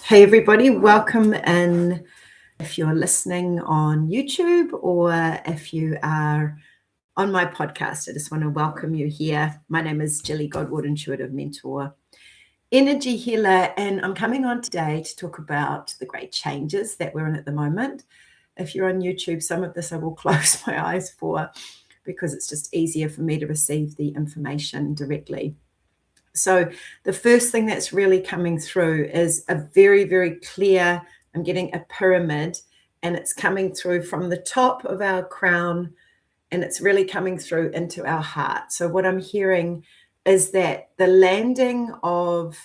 Hey everybody, welcome in. If you're listening on YouTube or if you are on my podcast, I just want to welcome you here. My name is Jilly Godwood, Intuitive Mentor, Energy Healer, and I'm coming on today to talk about the great changes that we're in at the moment. If you're on YouTube, some of this I will close my eyes for because it's just easier for me to receive the information directly. So the first thing that's really coming through is a very, very clear, I'm getting a pyramid, and it's coming through from the top of our crown, and it's really coming through into our heart. So what I'm hearing is that the landing of,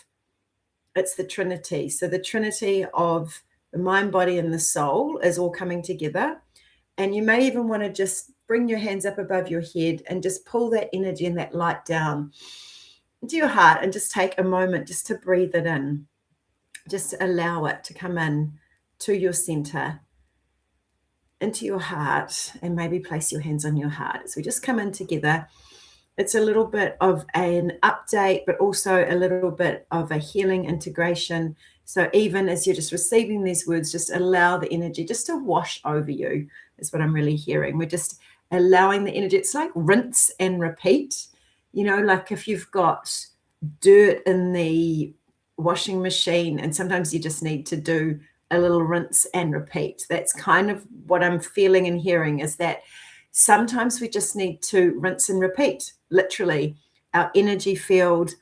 it's the Trinity. So the Trinity of the mind, body, and the soul is all coming together. And you may even want to just bring your hands up above your head and just pull that energy and that light down into your heart and just take a moment just to breathe it in. Just allow it to come in to your center, into your heart, and maybe place your hands on your heart. As we just come in together, it's a little bit of an update, but also a little bit of a healing integration. So even as you're just receiving these words, just allow the energy just to wash over you, is what I'm really hearing. We're just allowing the energy. It's like rinse and repeat. You know, like if you've got dirt in the washing machine and sometimes you just need to do a little rinse and repeat. That's kind of what I'm feeling and hearing, is that sometimes we just need to rinse and repeat, literally, our energy field,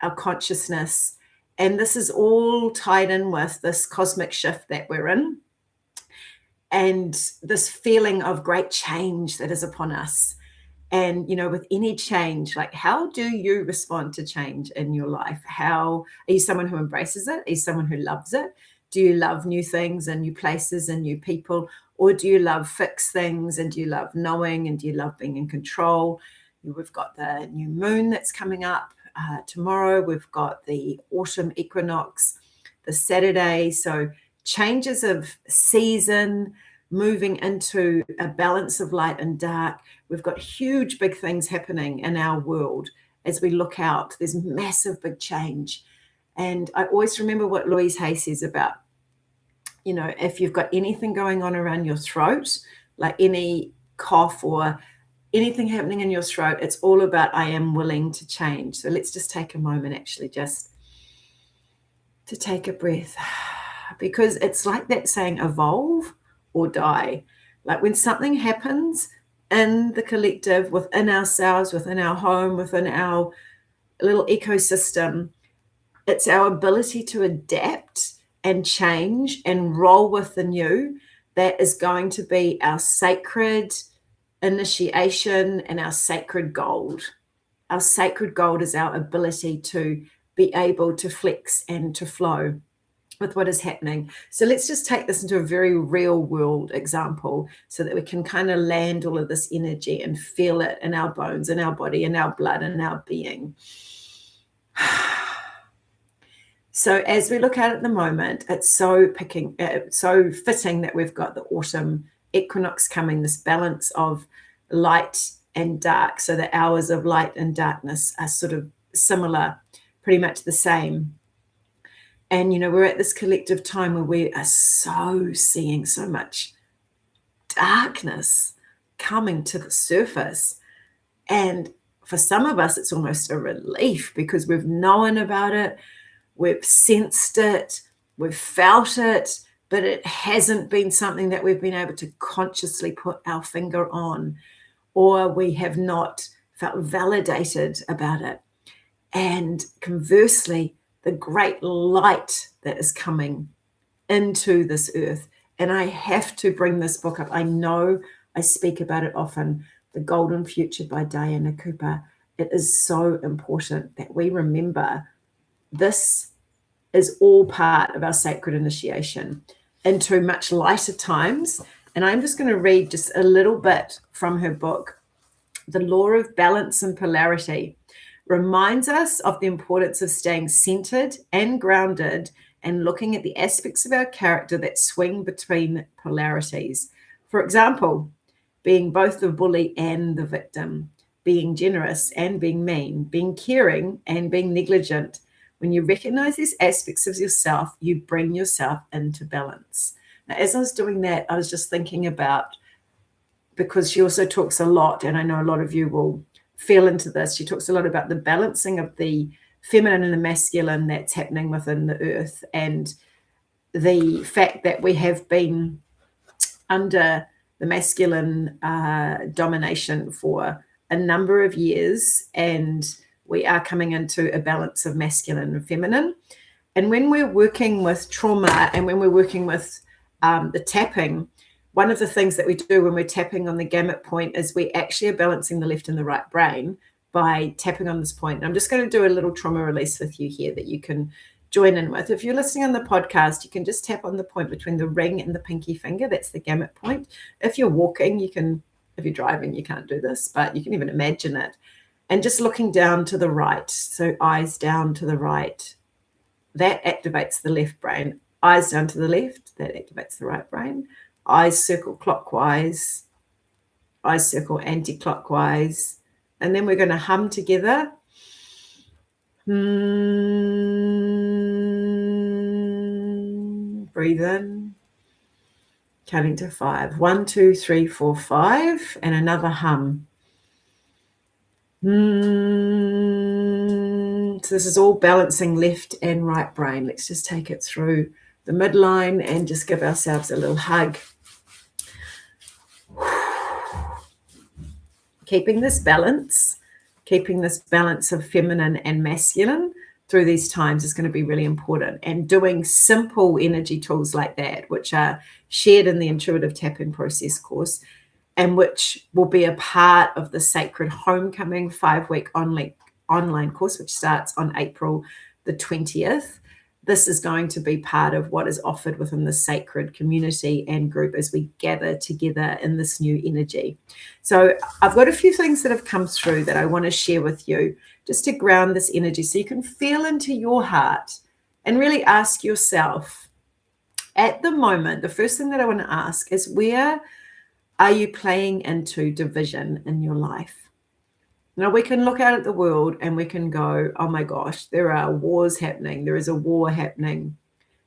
our consciousness. And this is all tied in with this cosmic shift that we're in and this feeling of great change that is upon us. And, you know, with any change, like, how do you respond to change in your life? How are you someone who embraces it? Are you someone who loves it? Do you love new things and new places and new people? Or do you love fixed things, and do you love knowing, and do you love being in control? We've got the new moon that's coming up tomorrow. We've got the autumn equinox, the Saturday. So changes of season, moving into a balance of light and dark. We've got huge, big things happening in our world as we look out. There's massive, big change. And I always remember what Louise Hay says about, you know, if you've got anything going on around your throat, like any cough or anything happening in your throat, it's all about, I am willing to change. So let's just take a moment, actually, just to take a breath, because it's like that saying, evolve or die. Like when something happens in the collective, within ourselves, within our home, within our little ecosystem, it's our ability to adapt and change and roll with the new that is going to be our sacred initiation and our sacred gold. Our sacred gold is our ability to be able to flex and to flow with what is happening. So let's just take this into a very real world example so that we can kind of land all of this energy and feel it in our bones, in our body, in our blood, in our being. So as we look at the moment, it's so fitting that we've got the autumn equinox coming, this balance of light and dark. So the hours of light and darkness are sort of similar, pretty much the same. And, you know, we're at this collective time where we are so seeing so much darkness coming to the surface. And for some of us, it's almost a relief because we've known about it, we've sensed it, we've felt it, but it hasn't been something that we've been able to consciously put our finger on, or we have not felt validated about it. And conversely, the great light that is coming into this earth. And I have to bring this book up. I know I speak about it often, The Golden Future by Diana Cooper. It is so important that we remember this is all part of our sacred initiation into much lighter times. And I'm just going to read just a little bit from her book. The Law of Balance and Polarity reminds us of the importance of staying centered and grounded and looking at the aspects of our character that swing between polarities. For example, being both the bully and the victim, being generous and being mean, being caring and being negligent, When you recognize these aspects of yourself, you bring yourself into balance. Now, as I was doing that, I was just thinking about, because she also talks a lot, and I know a lot of you will feel into this, she talks a lot about the balancing of the feminine and the masculine that's happening within the earth, and the fact that we have been under the masculine domination for a number of years, and we are coming into a balance of masculine and feminine. And when we're working with trauma and when we're working with the tapping, one of the things that we do when we're tapping on the gamut point is we actually are balancing the left and the right brain by tapping on this point. And I'm just going to do a little trauma release with you here that you can join in with. If you're listening on the podcast, you can just tap on the point between the ring and the pinky finger. That's the gamut point. If you're walking, you can, if you're driving, you can't do this, but you can even imagine it. And just looking down to the right. So eyes down to the right. That activates the left brain. Eyes down to the left. That activates the right brain. Eyes circle clockwise. Eyes circle anti-clockwise. And then we're going to hum together. Breathe in. Counting to 5. 1, 2, 3, 4, 5. And another hum. So this is all balancing left and right brain. Let's just take it through the midline and just give ourselves a little hug. Keeping this balance of feminine and masculine through these times is going to be really important. And doing simple energy tools like that, which are shared in the Intuitive Tapping Process course, and which will be a part of the Sacred Homecoming 5-week online course, which starts on April the 20th. This is going to be part of what is offered within the sacred community and group as we gather together in this new energy. So I've got a few things that have come through that I want to share with you just to ground this energy so you can feel into your heart and really ask yourself, at the moment, the first thing that I want to ask is, where are you playing into division in your life? Now, we can look out at the world and we can go, oh my gosh, there are wars happening. There is a war happening.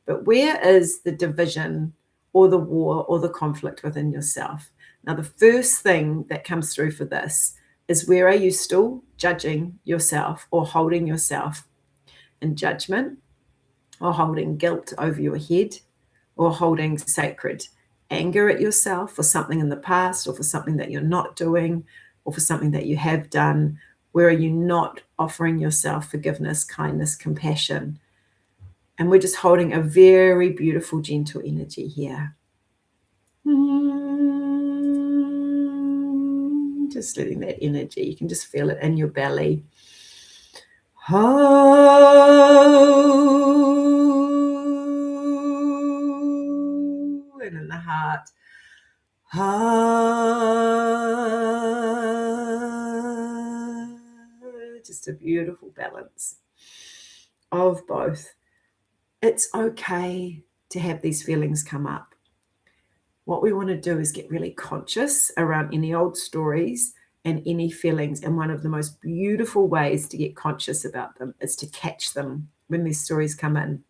But where is the division or the war or the conflict within yourself? Now, the first thing that comes through for this is, where are you still judging yourself or holding yourself in judgment, or holding guilt over your head, or holding sacred anger at yourself for something in the past, or for something that you're not doing, or for something that you have done? Where are you not offering yourself forgiveness, kindness, compassion? And we're just holding a very beautiful, gentle energy here. Just letting that energy, you can just feel it in your belly. And in the heart. Just a beautiful balance of both. It's okay to have these feelings come up. What we want to do is get really conscious around any old stories and any feelings. And one of the most beautiful ways to get conscious about them is to catch them when these stories come in.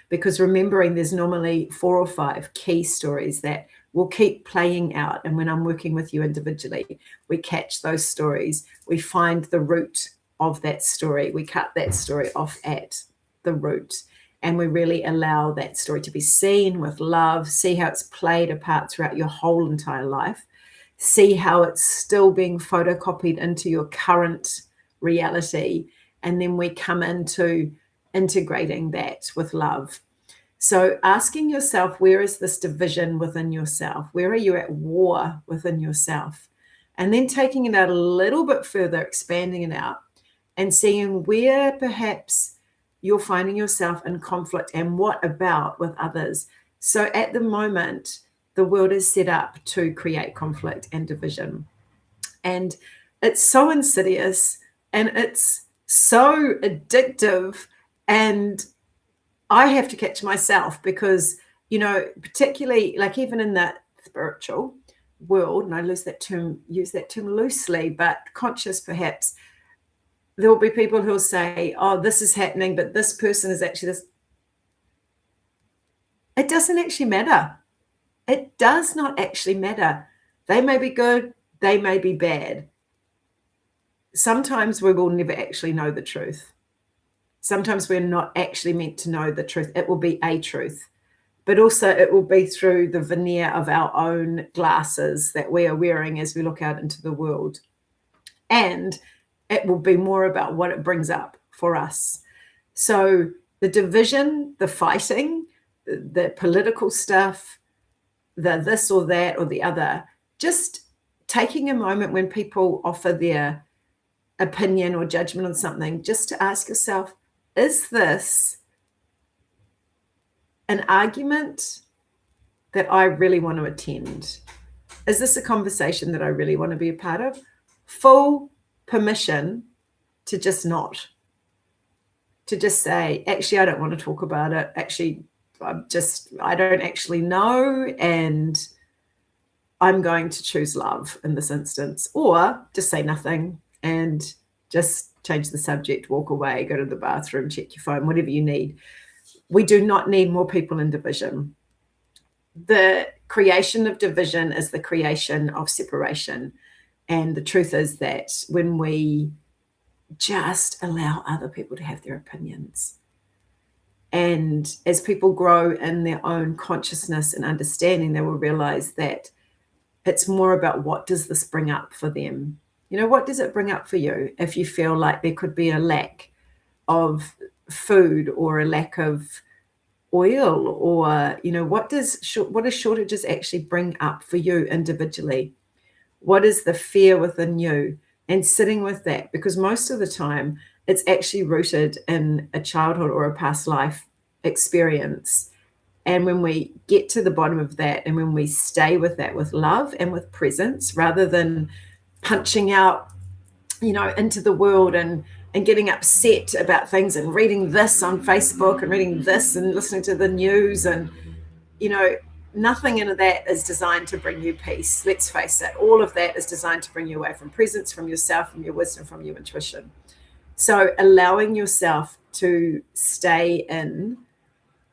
Because remembering, there's normally 4 or 5 key stories that will keep playing out. And when I'm working with you individually, we catch those stories. We find the root of that story. We cut that story off at the root. And we really allow that story to be seen with love, see how it's played a part throughout your whole entire life, see how it's still being photocopied into your current reality. And then we come into integrating that with love. So asking yourself, where is this division within yourself? Where are you at war within yourself? And then taking it out a little bit further, expanding it out, and seeing where perhaps you're finding yourself in conflict, and what about with others. So at the moment, the world is set up to create conflict and division. And it's so insidious and it's so addictive. And I have to catch myself because, particularly like even in that spiritual world, and I use that term loosely, but conscious perhaps, there will be people who'll say, oh, this is happening, but this person is actually this. It doesn't actually matter. It does not actually matter. They may be good, they may be bad. Sometimes we will never actually know the truth. Sometimes we're not actually meant to know the truth. It will be a truth, but also it will be through the veneer of our own glasses that we are wearing as we look out into the world. And it will be more about what it brings up for us. So the division, the fighting, the political stuff, the this or that or the other, just taking a moment when people offer their opinion or judgment on something, just to ask yourself, is this an argument that I really want to attend? Is this a conversation that I really want to be a part of? Full permission to just not. To just say, actually, I don't want to talk about it. Actually, I don't actually know. And I'm going to choose love in this instance. Or just say nothing and just change the subject, walk away, go to the bathroom, check your phone, whatever you need. We do not need more people in division. The creation of division is the creation of separation. And the truth is that when we just allow other people to have their opinions, and as people grow in their own consciousness and understanding, they will realize that it's more about what does this bring up for them. You know, what does it bring up for you if you feel like there could be a lack of food or a lack of oil, or, you know, what does shortages actually bring up for you individually? What is the fear within you? And sitting with that, because most of the time it's actually rooted in a childhood or a past life experience. And when we get to the bottom of that, and when we stay with that with love and with presence, rather than punching out, you know, into the world and getting upset about things and reading this on Facebook and reading this and listening to the news, and, you know, nothing in that is designed to bring you peace. Let's face it. All of that is designed to bring you away from presence, from yourself, from your wisdom, from your intuition. So allowing yourself to stay in,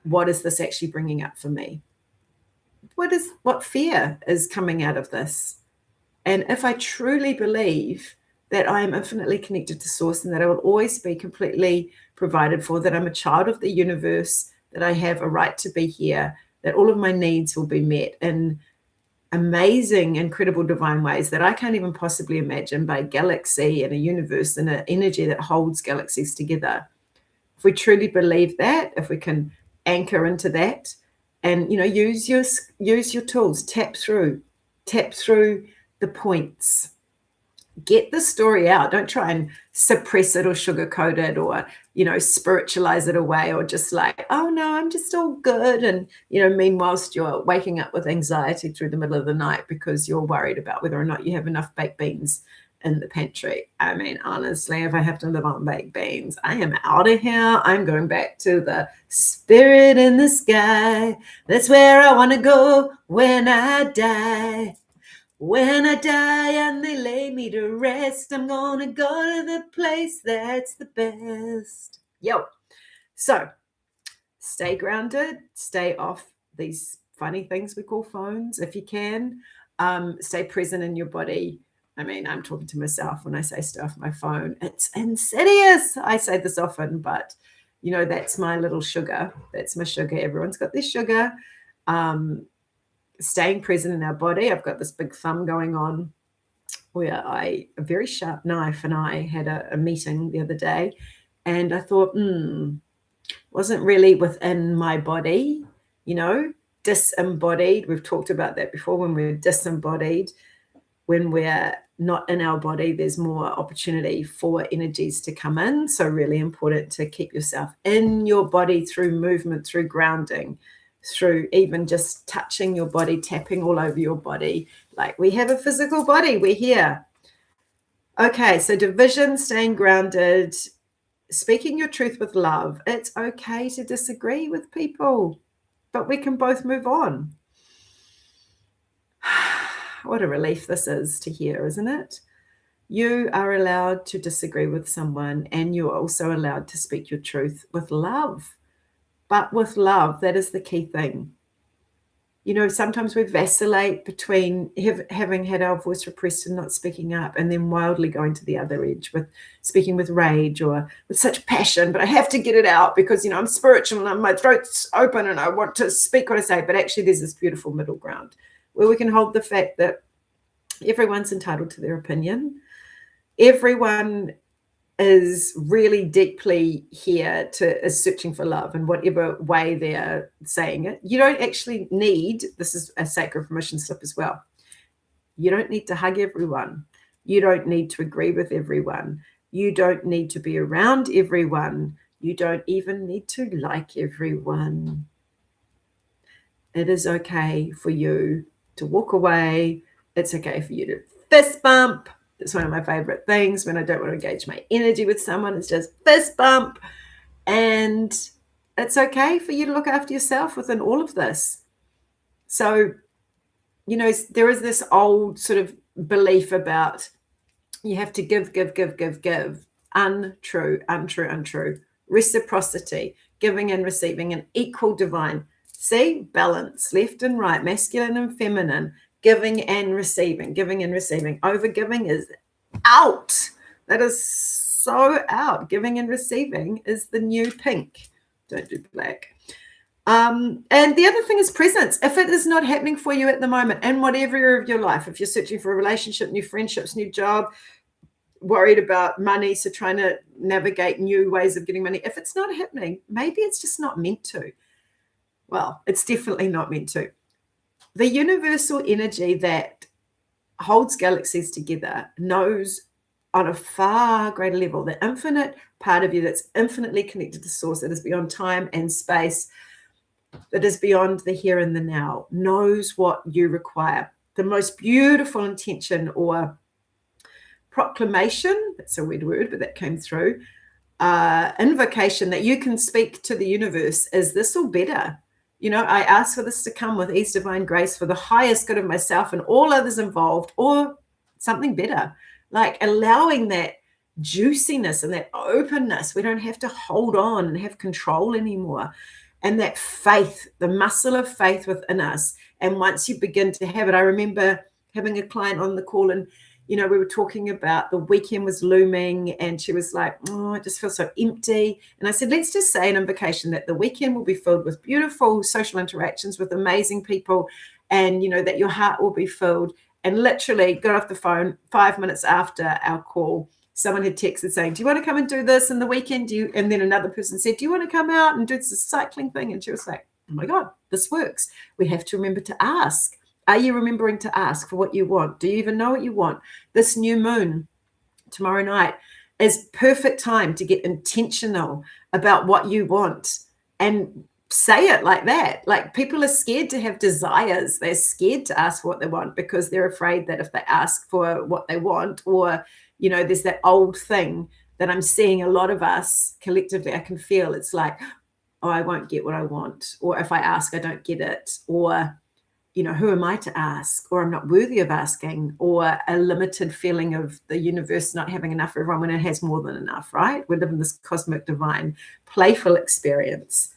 what is this actually bringing up for me? What fear is coming out of this? And if I truly believe that I am infinitely connected to source and that I will always be completely provided for, that I'm a child of the universe, that I have a right to be here, that all of my needs will be met in amazing, incredible, divine ways that I can't even possibly imagine, by a galaxy and a universe and an energy that holds galaxies together. If we truly believe that, if we can anchor into that, and, you know, use your tools, tap through the points, get the story out. Don't try and suppress it or sugarcoat it or, you know, spiritualize it away, or just like, oh no, I'm just all good. And, you know, meanwhile, you're waking up with anxiety through the middle of the night because you're worried about whether or not you have enough baked beans in the pantry. I mean, honestly, if I have to live on baked beans, I am out of here. I'm going back to the spirit in the sky. That's where I want to go when I die. When I die and they lay me to rest, I'm gonna go to the place that's the best. Yo. So stay grounded, stay off these funny things we call phones if you can. Stay present in your body. I mean, I'm talking to myself when I say stay off my phone. It's insidious. I say this often, but, you know, that's my little sugar. That's my sugar. Everyone's got their sugar. Staying present in our body. I've got this big thumb going on where a very sharp knife and I had a meeting the other day, and I thought, wasn't really within my body, you know, disembodied. We've talked about that before. When we're disembodied, when we're not in our body, there's more opportunity for energies to come in. So really important to keep yourself in your body through movement, through grounding, through even just touching your body, tapping all over your body. Like, we have a physical body, we're here. Okay, so division, staying grounded, speaking your truth with love. It's okay to disagree with people, but we can both move on. What a relief this is to hear, isn't it? You are allowed to disagree with someone, and you're also allowed to speak your truth with love. But with love, that is the key thing. You know, sometimes we vacillate between having had our voice repressed and not speaking up, and then wildly going to the other edge with speaking with rage or with such passion, but I have to get it out because, you know, I'm spiritual and my throat's open and I want to speak what I say. But actually, there's this beautiful middle ground where we can hold the fact that everyone's entitled to their opinion. Everyone is really deeply here is searching for love in whatever way they're saying it. You don't actually need, this is a sacred permission slip as well, you don't need to hug everyone. You don't need to agree with everyone. You don't need to be around everyone. You don't even need to like everyone. It is okay for you to walk away. It's okay for you to fist bump. It's one of my favorite things when I don't want to engage my energy with someone. It's just fist bump. And it's okay for you to look after yourself within all of this. So, you know, there is this old sort of belief about you have to give. Untrue. Reciprocity, giving and receiving, an equal divine. See, balance, left and right, masculine and feminine. Giving and receiving. Overgiving is out. That is so out. Giving and receiving is the new pink. Don't do black. And the other thing is presence. If it is not happening for you at the moment, in whatever area of your life, if you're searching for a relationship, new friendships, new job, worried about money, so trying to navigate new ways of getting money, if it's not happening, maybe it's just not meant to. Well, it's definitely not meant to. The universal energy that holds galaxies together knows on a far greater level, the infinite part of you that's infinitely connected to source, that is beyond time and space, that is beyond the here and the now, knows what you require. The most beautiful intention or proclamation, that's a weird word, but that came through, invocation that you can speak to the universe is this or better. You know, I ask for this to come with ease, divine grace, for the highest good of myself and all others involved, or something better. Like allowing that juiciness and that openness. We don't have to hold on and have control anymore. And that faith, the muscle of faith within us. And once you begin to have it, I remember having a client on the call, and you know, we were talking about the weekend was looming, and she was like, oh, I just feel so empty. And I said, let's just say an invocation that the weekend will be filled with beautiful social interactions with amazing people, and, you know, that your heart will be filled. And literally got off the phone 5 minutes after our call. Someone had texted saying, do you want to come and do this in the weekend? And then another person said, do you want to come out and do this cycling thing? And she was like, oh my God, this works. We have to remember to ask. Are you remembering to ask for what you want? Do you even know what you want? This new moon tomorrow night is perfect time to get intentional about what you want and say it like that. Like, people are scared to have desires. They're scared to ask for what they want because they're afraid that if they ask for what they want, or, you know, there's that old thing that I'm seeing a lot of us collectively, I can feel it's like, oh, I won't get what I want. Or if I ask, I don't get it. Or, you know, who am I to ask? Or I'm not worthy of asking, or a limited feeling of the universe not having enough for everyone when it has more than enough, right? We live in this cosmic, divine, playful experience.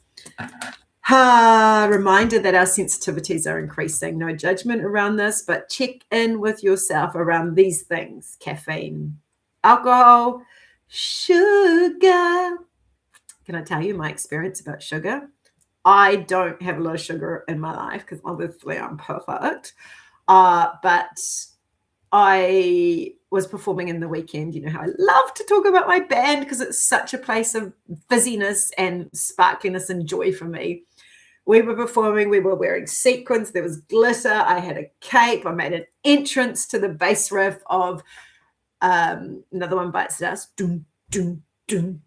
Reminder that our sensitivities are increasing. No judgment around this, but check in with yourself around these things: caffeine, alcohol, sugar. Can I tell you my experience about sugar? I don't have a lot of sugar in my life because obviously I'm perfect. But I was performing in the weekend. You know how I love to talk about my band because it's such a place of fizziness and sparkliness and joy for me. We were performing, we were wearing sequins, there was glitter, I had a cape, I made an entrance to the bass riff of Another One Bites the Dust. Doom, doom, doom.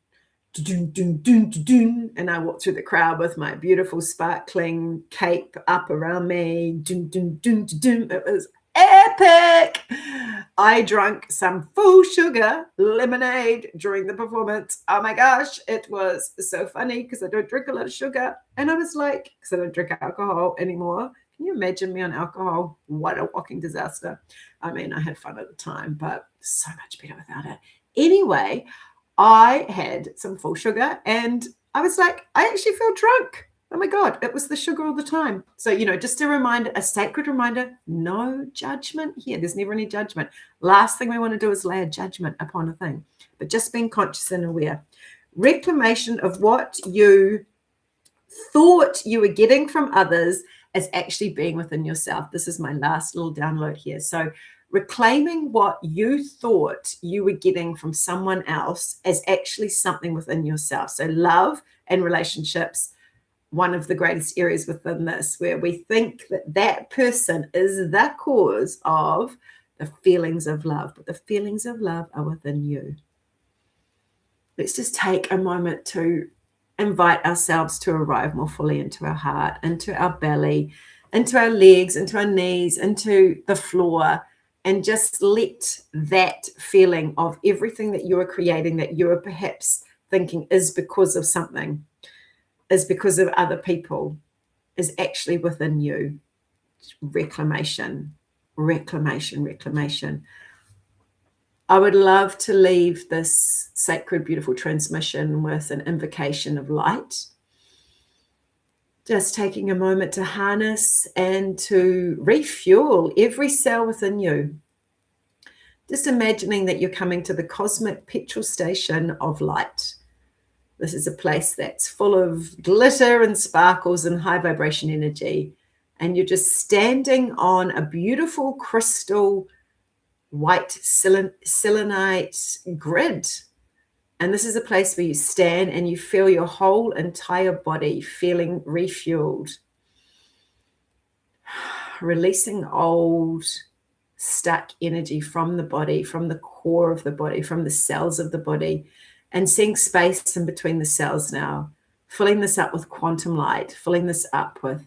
And I walked through the crowd with my beautiful sparkling cape up around me. It was epic. I drank some full sugar lemonade during the performance. Oh my gosh, it was so funny because I don't drink a lot of sugar. And I was like, because I don't drink alcohol anymore, Can you imagine me on alcohol? What a walking disaster. I mean, I had fun at the time, but so much better without it. Anyway, I had some full sugar and I was like, I actually feel drunk. Oh my God, it was the sugar all the time. So, just a reminder, a sacred reminder, no judgment here. There's never any judgment. Last thing we want to do is lay a judgment upon a thing, but just being conscious and aware. Reclamation of what you thought you were getting from others as actually being within yourself. This is my last little download here. So reclaiming what you thought you were getting from someone else as actually something within yourself. So love and relationships, one of the greatest areas within this, where we think that that person is the cause of the feelings of love, but the feelings of love are within you. Let's just take a moment to invite ourselves to arrive more fully into our heart, into our belly, into our legs, into our knees, into the floor, and just let that feeling of everything that you are creating, that you are perhaps thinking is because of something, is because of other people, is actually within you. Reclamation, reclamation, reclamation. I would love to leave this sacred, beautiful transmission with an invocation of light. Just taking a moment to harness and to refuel every cell within you. Just imagining that you're coming to the cosmic petrol station of light. This is a place that's full of glitter and sparkles and high vibration energy. And you're just standing on a beautiful crystal white selenite grid. And this is a place where you stand and you feel your whole entire body feeling refueled, releasing old stuck energy from the body, from the core of the body, from the cells of the body, and seeing space in between the cells now, filling this up with quantum light, filling this up with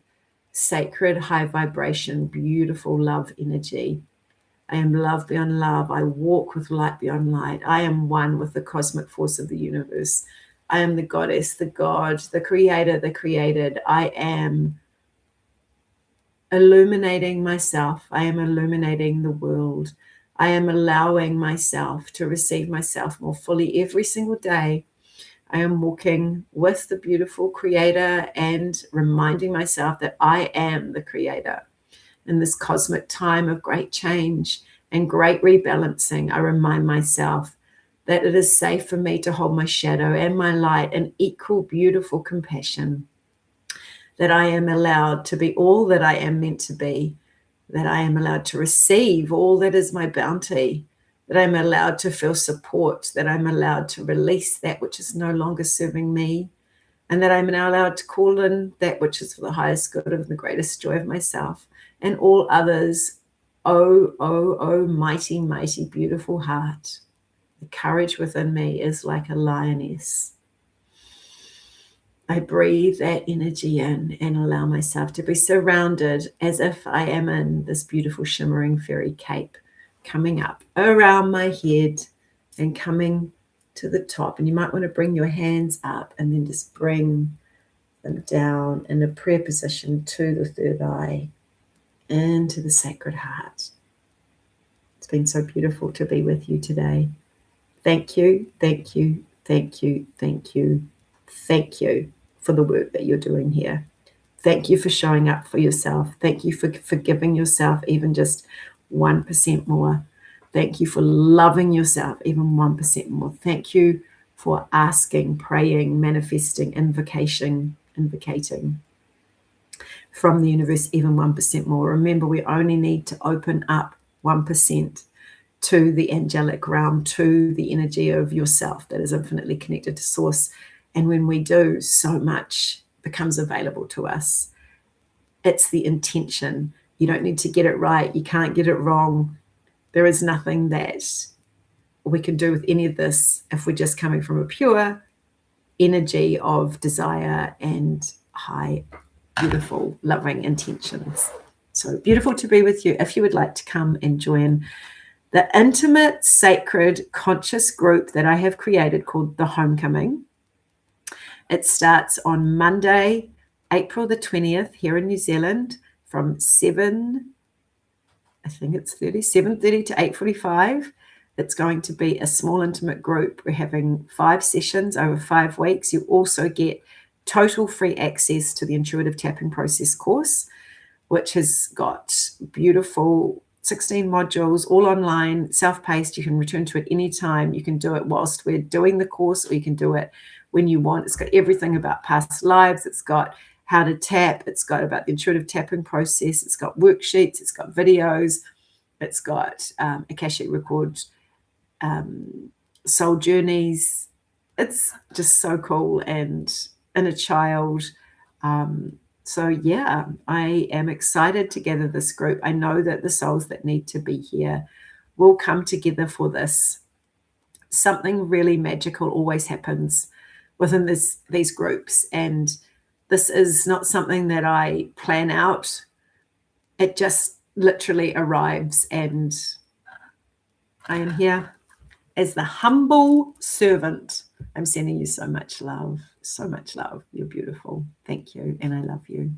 sacred high vibration, beautiful love energy. I am love beyond love. I walk with light beyond light. I am one with the cosmic force of the universe. I am the goddess, the god, the creator, the created. I am illuminating myself. I am illuminating the world. I am allowing myself to receive myself more fully every single day. I am walking with the beautiful creator and reminding myself that I am the creator. In this cosmic time of great change and great rebalancing, I remind myself that it is safe for me to hold my shadow and my light in equal, beautiful compassion, that I am allowed to be all that I am meant to be, that I am allowed to receive all that is my bounty, that I'm allowed to feel support, that I'm allowed to release that which is no longer serving me, and that I'm now allowed to call in that which is for the highest good of the greatest joy of myself and all others. Oh, oh, oh, mighty, mighty, beautiful heart. The courage within me is like a lioness. I breathe that energy in and allow myself to be surrounded as if I am in this beautiful shimmering fairy cape coming up around my head and coming to the top. And you might want to bring your hands up and then just bring them down in a prayer position to the third eye and to the sacred heart. It's been so beautiful to be with you today. Thank you, thank you, thank you, thank you, thank you for the work that you're doing here. Thank you for showing up for yourself. Thank you for forgiving yourself even just 1% more. Thank you for loving yourself even 1% more. Thank you for asking, praying, manifesting, invocating from the universe even 1% more. Remember, we only need to open up 1% to the angelic realm, to the energy of yourself that is infinitely connected to source. And when we do, so much becomes available to us. It's the intention. You don't need to get it right. You can't get it wrong. There is nothing that we can do with any of this if we're just coming from a pure energy of desire and high, beautiful, loving intentions. So beautiful to be with you. If you would like to come and join the intimate, sacred, conscious group that I have created called The Homecoming, it starts on Monday, April the 20th here in New Zealand, from 7:30 to 8:45. It's going to be a small intimate group. We're having 5 sessions over 5 weeks. You also get total free access to the intuitive tapping process course, which has got beautiful 16 modules, all online, self-paced. You can return to it anytime. You can do it whilst we're doing the course, or you can do it when you want. It's got everything about past lives. It's got how to tap. It's got about the intuitive tapping process. It's got worksheets. It's got videos. It's got Akashic record, soul journeys. It's just so cool, and inner child. So yeah, I am excited to gather this group. I know that the souls that need to be here will come together for this. Something really magical always happens within these groups, and this is not something that I plan out. It just literally arrives, and I am here as the humble servant. I'm sending you so much love, so much love. You're beautiful. Thank you, and I love you.